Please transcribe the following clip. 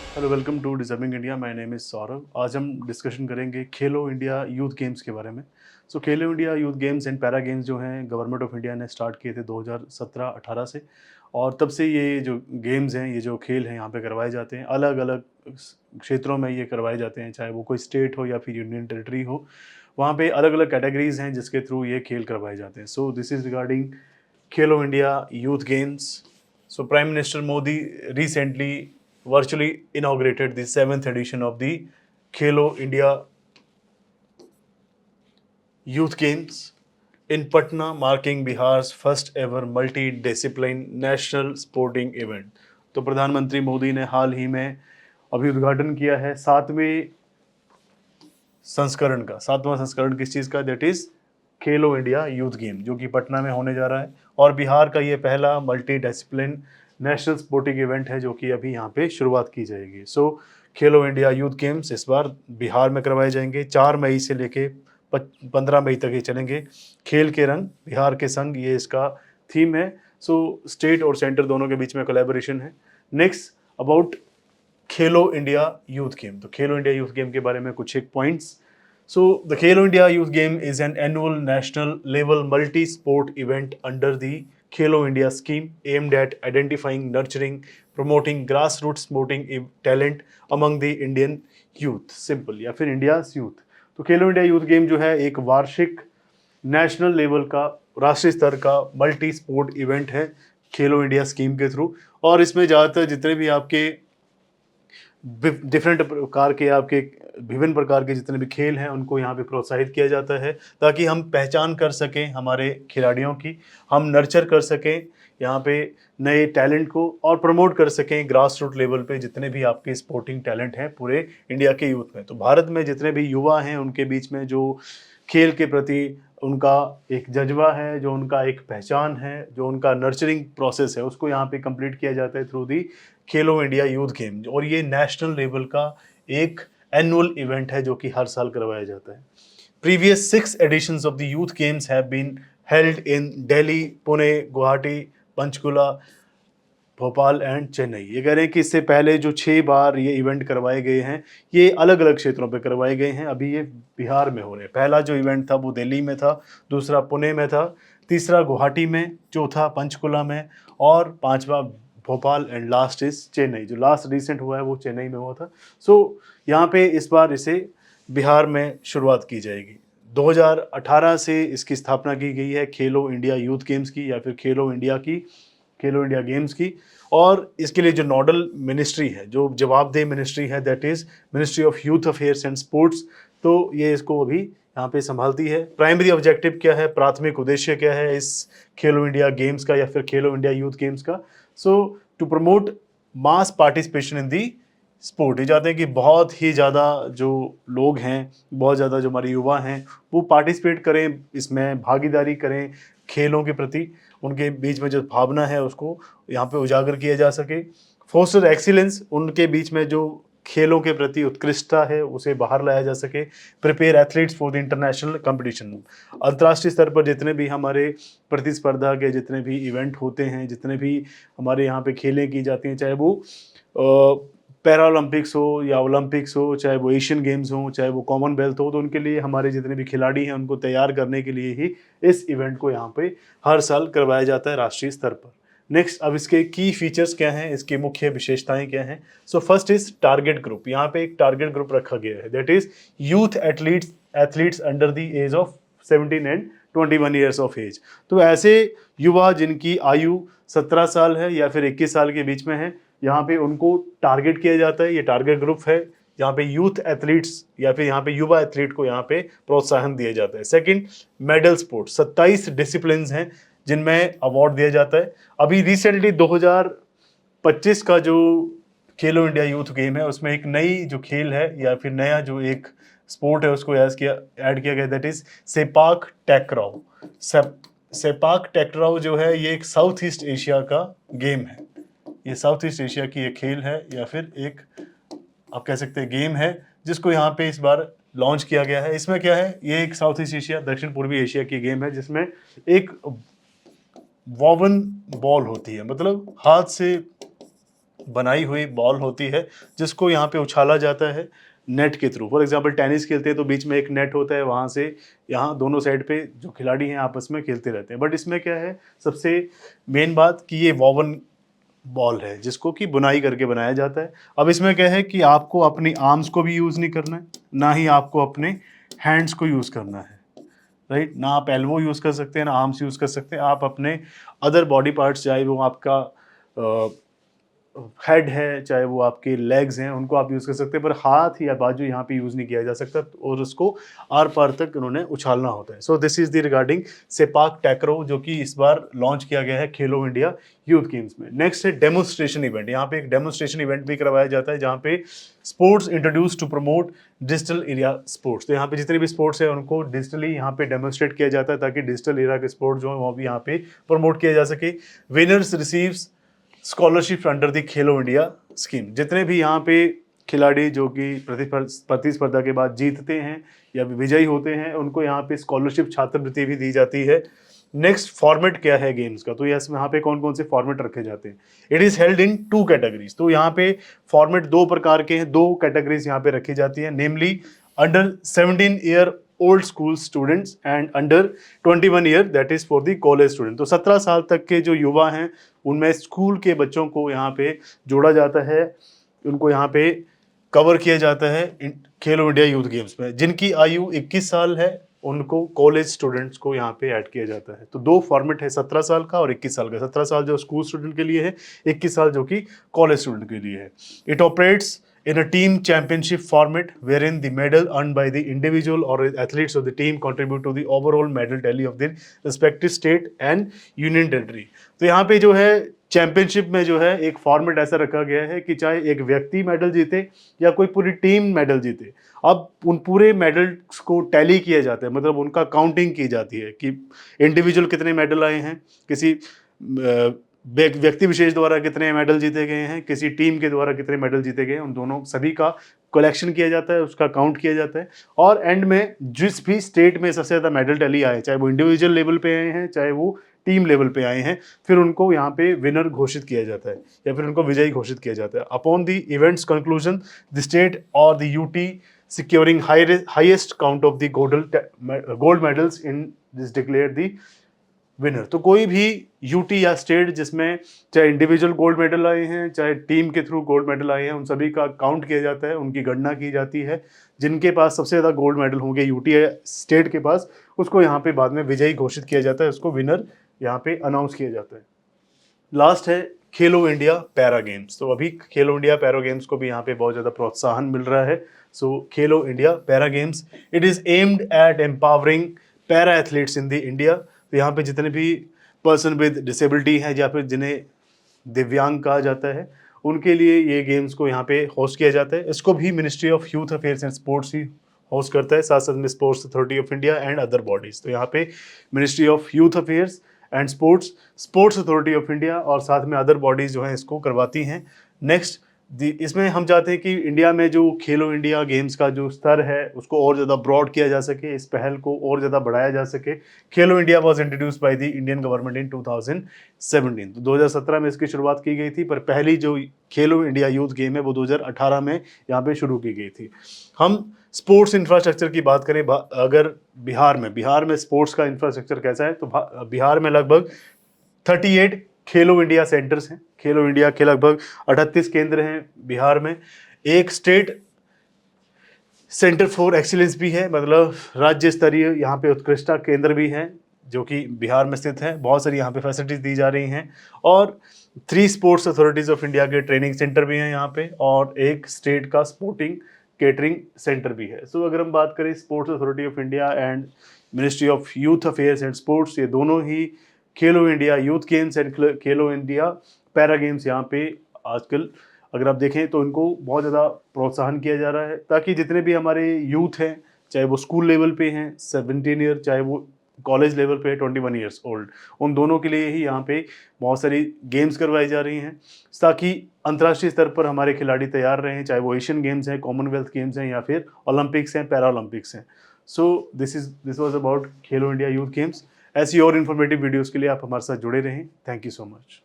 Hello, welcome to deserving India. My name is Saurabh. आज हम discussion करेंगे खेलो इंडिया यूथ गेम्स के बारे में। खेलो India youth games and para games जो हैं गवर्नमेंट ऑफ इंडिया ने स्टार्ट किए थे 2017-18 से। और तब से ये जो गेम्स हैं, ये जो खेल हैं यहाँ पे करवाए जाते हैं। अलग-अलग क्षेत्रों में ये करवाए जाते हैं, चाहे वो कोई स्टेट हो या फिर यूनियन टेरिटरी हो। वहाँ पे अलग-अलग कैटेगरीज़ हैं जिसके थ्रू ये खेल करवाए जाते हैं। This is regarding Khelo India youth games. Prime Minister Modi recently virtually inaugurated the seventh edition of the Khelo India Youth Games in Patna, marking Bihar's first ever multi-discipline national sporting event. तो प्रधानमंत्री मोदी ने हाल ही में अभी उद्घाटन किया है सातवां संस्करण किस चीज़ का, that is Khelo India youth game, जो कि पटना में होने जा रहा है। और बिहार का ये पहला multi discipline national sporting event है जो कि अभी यहाँ पे शुरुआत की जाएगी। खेलो इंडिया यूथ गेम्स इस बार बिहार में करवाए जाएंगे। 4 मई से लेके 15 मई तक ये चलेंगे। खेल के रंग बिहार के संग, ये इसका थीम है। स्टेट और सेंटर दोनों के बीच में कोलैबोरेशन है। Next about Khelo India youth game. तो खेलो इंडिया यूथ गेम के बारे में कुछ एक points. The Khelo India Youth Game is an annual national level multi-sport event under the Khelo India scheme aimed at identifying, nurturing, promoting grassroots sporting talent among the Indian youth. Simple या फिर India's youth. तो खेलो India youth game जो है एक वार्षिक national level का, राष्ट्रीय स्तर का मल्टी स्पोर्ट इवेंट है खेलो इंडिया स्कीम के थ्रू। और इसमें ज़्यादातर जितने भी आपके डिफरेंट प्रकार के आपके विभिन्न प्रकार के जितने भी खेल हैं उनको यहाँ पे प्रोत्साहित किया जाता है, ताकि हम पहचान कर सकें हमारे खिलाड़ियों की, हम नर्चर कर सकें यहाँ पे नए टैलेंट को और प्रमोट कर सकें ग्रास रूट लेवल पे जितने भी आपके स्पोर्टिंग टैलेंट हैं पूरे इंडिया के यूथ में। तो भारत में जितने भी युवा हैं उनके बीच में जो खेल के प्रति उनका एक जज्बा है, जो उनका एक पहचान है, जो उनका नर्चरिंग प्रोसेस है, उसको यहाँ पे कंप्लीट किया जाता है through the Khelo India youth game. और ये नेशनल लेवल का एक एनुअल इवेंट है जो कि हर साल करवाया जाता है। Previous 6 editions of the youth games have been held in Delhi, Pune, Guwahati, Panchkula, Bhopal and Chennai. ये कह रहे हैं कि इससे पहले जो 6 बार ये इवेंट करवाए गए हैं, ये अलग अलग क्षेत्रों पे करवाए गए हैं। अभी ये बिहार में हो रहे हैं। पहला जो इवेंट था वो दिल्ली में था, दूसरा पुणे में था, तीसरा गुवाहाटी में, चौथा पंचकुला में और पांचवा Bhopal and last is Chennai. जो लास्ट रिसेंट हुआ है वो चेन्नई में हुआ था। यहाँ पे इस बार इसे बिहार में शुरुआत की जाएगी। 2018 से इसकी स्थापना की गई है खेलो इंडिया यूथ गेम्स की, या फिर खेलो इंडिया गेम्स की। और इसके लिए जो नोडल मिनिस्ट्री है, जो जवाबदेह मिनिस्ट्री है, that is ministry of youth affairs and sports. तो ये इसको अभी यहाँ पे संभालती है। प्राइमरी ऑब्जेक्टिव क्या है, प्राथमिक उद्देश्य क्या है इस खेलो इंडिया गेम्स का या फिर खेलो इंडिया यूथ गेम्स का? To promote mass participation in the sport. ये चाहते हैं कि बहुत ही ज़्यादा जो लोग हैं, बहुत ज़्यादा जो हमारे युवा हैं, वो पार्टिसिपेट करें, इसमें भागीदारी करें खेलों के प्रति। उनके बीच में जो भावना है उसको यहाँ पे उजागर किया जा सके। फोस्टर एक्सीलेंस, उनके बीच में जो खेलों के प्रति उत्कृष्टता है उसे बाहर लाया जा सके। Prepare athletes for the international competition. अंतर्राष्ट्रीय स्तर पर जितने भी हमारे प्रतिस्पर्धा के जितने भी इवेंट होते हैं, जितने भी हमारे यहाँ पे खेलें की जाती हैं, चाहे वो पैरा ओलंपिक्स हो या ओलंपिक्स हो, चाहे वो एशियन गेम्स हो, चाहे वो कॉमनवेल्थ हो, तो उनके लिए हमारे जितने भी खिलाड़ी हैं उनको तैयार करने के लिए ही इस इवेंट को यहाँ पे हर साल करवाया जाता है राष्ट्रीय स्तर पर। नेक्स्ट, अब इसके की फीचर्स क्या हैं, इसकी मुख्य विशेषताएं क्या हैं? First is target group. यहाँ पे एक टारगेट ग्रुप रखा गया है, that is youth athletes under the age of 17 and 21 years of age. तो ऐसे युवा जिनकी आयु 17 साल है या फिर 21 साल के बीच में है, यहाँ पे उनको टारगेट किया जाता है। ये टारगेट ग्रुप है यहाँ पे यूथ एथलीट्स या फिर यहाँ पे युवा एथलीट को यहाँ पे प्रोत्साहन दिया जाता है। Second, medal sport. 27 डिसिप्लिन हैं जिनमें अवार्ड दिया जाता है। अभी रिसेंटली 2025 का जो खेलो इंडिया यूथ गेम है उसमें एक नई जो खेल है या फिर नया जो एक स्पोर्ट है उसको ऐड किया गया, दैट इज सेपाक टैक्राओ। सेपाक टैक्राओ जो है ये एक साउथ ईस्ट एशिया का गेम है। ये साउथ ईस्ट एशिया की एक खेल है या फिर एक आप कह सकते हैं गेम है, जिसको यहाँ पे इस बार लॉन्च किया गया है। इसमें क्या है, ये एक साउथ ईस्ट एशिया, दक्षिण पूर्वी एशिया की गेम है जिसमें एक वोवन बॉल होती है, मतलब हाथ से बनाई हुई बॉल होती है जिसको यहाँ पे उछाला जाता है नेट के थ्रू। फॉर एग्जांपल टेनिस खेलते हैं तो बीच में एक नेट होता है, वहाँ से यहाँ दोनों साइड पे जो खिलाड़ी हैं आपस में खेलते रहते हैं। बट इसमें क्या है सबसे मेन बात कि ये वोवन बॉल है जिसको कि बुनाई करके बनाया जाता है। अब इसमें क्या है कि आपको अपनी आर्म्स को भी यूज़ नहीं करना है, ना ही आपको अपने हैंड्स को यूज़ करना है, राइट। ना आप एल्बो यूज़ कर सकते हैं, ना आर्म्स यूज़ कर सकते हैं। आप अपने अदर बॉडी पार्ट्स, चाहे वो आपका हेड है, चाहे वो आपके लेग्स हैं, उनको आप यूज़ कर सकते हैं, पर हाथ या बाजू यहाँ पे यूज़ नहीं किया जा सकता और उसको आर पार तक उन्होंने उछालना होता है। So this is the regarding sepak takraw, जो कि इस बार लॉन्च किया गया है खेलो इंडिया यूथ गेम्स में। नेक्स्ट है डेमोन्स्ट्रेशन इवेंट। यहाँ पे एक डेमोन्स्ट्रेशन इवेंट भी करवाया जाता है जहाँ पे sports introduce to promote digital area sports. तो यहाँ पे जितने भी स्पोर्ट्स है उनको डिजिटली यहाँ पे डेमोन्स्ट्रेट किया जाता है ताकि डिजिटल एरिया के स्पोर्ट जो है वो भी यहाँ पे प्रमोट किया जा सके। Winners receives scholarship under the Khelo India scheme. जितने भी यहाँ पे खिलाड़ी जो कि प्रतिस्पर्धा के बाद जीतते हैं या विजयी होते हैं उनको यहाँ पे स्कॉलरशिप छात्रवृत्ति भी दी जाती है। नेक्स्ट फॉर्मेट क्या है गेम्स का, तो यहाँ पे कौन कौन से फॉर्मेट रखे जाते हैं। It is held in 2 categories. तो यहाँ पे फॉर्मेट 2 प्रकार के हैं, 2 कैटेगरीज यहाँ पे रखी जाती है, namely under 17 year old school students and under 21 year, that is for the college student. तो 17 साल तक के जो युवा हैं उनमें स्कूल के बच्चों को यहाँ पे जोड़ा जाता है, उनको यहाँ पे कवर किया जाता है खेलो इंडिया यूथ गेम्स में। जिनकी आयु 21 साल है उनको कॉलेज स्टूडेंट्स को यहाँ पे ऐड किया जाता है। तो 2 फॉर्मेट है, 17 साल का और 21 साल का। 17 साल जो स्कूल स्टूडेंट के लिए है, 21 साल जो कि कॉलेज स्टूडेंट के लिए है। It operates in a team championship format wherein the medal earned by the individual or athletes of the team contribute to the overall medal tally of their respective state and union territory। तो यहाँ पे जो है championship में जो है एक format ऐसा रखा गया है कि चाहे एक व्यक्ति मेडल जीते या कोई पूरी टीम मेडल जीते, अब उन पूरे मेडल्स को टैली किया जाता है, मतलब उनका काउंटिंग की जाती है कि इंडिविजुअल कितने मेडल आए हैं, किसी व्यक्ति विशेष द्वारा कितने मेडल जीते गए हैं, किसी टीम के द्वारा कितने मेडल जीते गए हैं, उन दोनों सभी का कलेक्शन किया जाता है, उसका काउंट किया जाता है। और एंड में जिस भी स्टेट में सबसे ज़्यादा मेडल टैली आए, चाहे वो इंडिविजुअल लेवल पे आए हैं चाहे वो टीम लेवल पे आए हैं, फिर उनको यहाँ पे विनर घोषित किया जाता है या फिर उनको विजयी घोषित किया जाता है। Upon the event's conclusion the state or the UT securing highest count of the gold medals in this declare the winner. तो कोई भी यूटी या स्टेट जिसमें चाहे इंडिविजुअल गोल्ड मेडल आए हैं चाहे टीम के थ्रू गोल्ड मेडल आए हैं, उन सभी का काउंट किया जाता है, उनकी गणना की जाती है। जिनके पास सबसे ज़्यादा गोल्ड मेडल होंगे यूटी या स्टेट के पास, उसको यहाँ पे बाद में विजयी घोषित किया जाता है, उसको विनर यहाँ पे अनाउंस किया जाता है। लास्ट है खेलो इंडिया पैरा गेम्स। तो अभी खेलो इंडिया पैरा गेम्स को भी यहाँ पे बहुत ज़्यादा प्रोत्साहन मिल रहा है। सो खेलो India para games, it is aimed at empowering para athletes in the India. तो यहाँ पे जितने भी पर्सन विद डिसेबिलिटी हैं या फिर जिन्हें दिव्यांग कहा जाता है, उनके लिए ये गेम्स को यहाँ पे होस्ट किया जाता है। इसको भी ministry of youth affairs and sports he host करता है, साथ साथ में sports authority of India and other bodies. तो यहाँ पे ministry of youth affairs and sports authority of India और साथ में अदर बॉडीज़ जो हैं इसको करवाती हैं। नेक्स्ट इसमें हम चाहते हैं कि इंडिया में जो खेलो इंडिया गेम्स का जो स्तर है उसको और ज़्यादा ब्रॉड किया जा सके, इस पहल को और ज़्यादा बढ़ाया जा सके। खेलो India was introduce by the Indian government in 2017। तो 2017 में इसकी शुरुआत की गई थी, पर पहली जो खेलो इंडिया यूथ गेम है वो 2018 में यहाँ पे शुरू की गई थी। हम स्पोर्ट्स इंफ्रास्ट्रक्चर की बात करें, अगर बिहार में स्पोर्ट्स का इंफ्रास्ट्रक्चर कैसा है, तो बिहार में लगभग 38 खेलो इंडिया सेंटर्स हैं। खेलो इंडिया के लगभग 38 केंद्र हैं बिहार में। एक स्टेट सेंटर फॉर एक्सीलेंस भी है, मतलब राज्य स्तरीय यहाँ पे उत्कृष्टता केंद्र भी हैं जो कि बिहार में स्थित है। बहुत सारी यहाँ पे फैसिलिटीज़ दी जा रही हैं और 3 स्पोर्ट्स अथॉरिटीज़ ऑफ इंडिया के ट्रेनिंग सेंटर भी हैं यहाँ पे और एक स्टेट का स्पोर्टिंग केटरिंग सेंटर भी है। सो अगर हम बात करें sports authority of India and ministry of youth affairs and sports, ये दोनों ही खेलो India youth games and Khelo India para games यहाँ पे आजकल अगर आप देखें तो इनको बहुत ज़्यादा प्रोत्साहन किया जा रहा है, ताकि जितने भी हमारे यूथ हैं, चाहे वो स्कूल लेवल पे हैं 17 ईयर, चाहे वो कॉलेज लेवल पे है 21 ईयर्स ओल्ड, उन दोनों के लिए ही यहाँ पे बहुत सारी गेम्स करवाई जा रही हैं ताकि अंतर्राष्ट्रीय स्तर पर हमारे खिलाड़ी तैयार रहें, चाहे वो एशियन गेम्स हैं, कॉमनवेल्थ गेम्स हैं या फिर ओलंपिक्स हैं, पैरा ओलंपिक्स हैं। So this was about Khelo India youth games. ऐसी और इन्फॉर्मेटिव वीडियोज़ के लिए आप हमारे साथ जुड़े रहें। Thank you so much.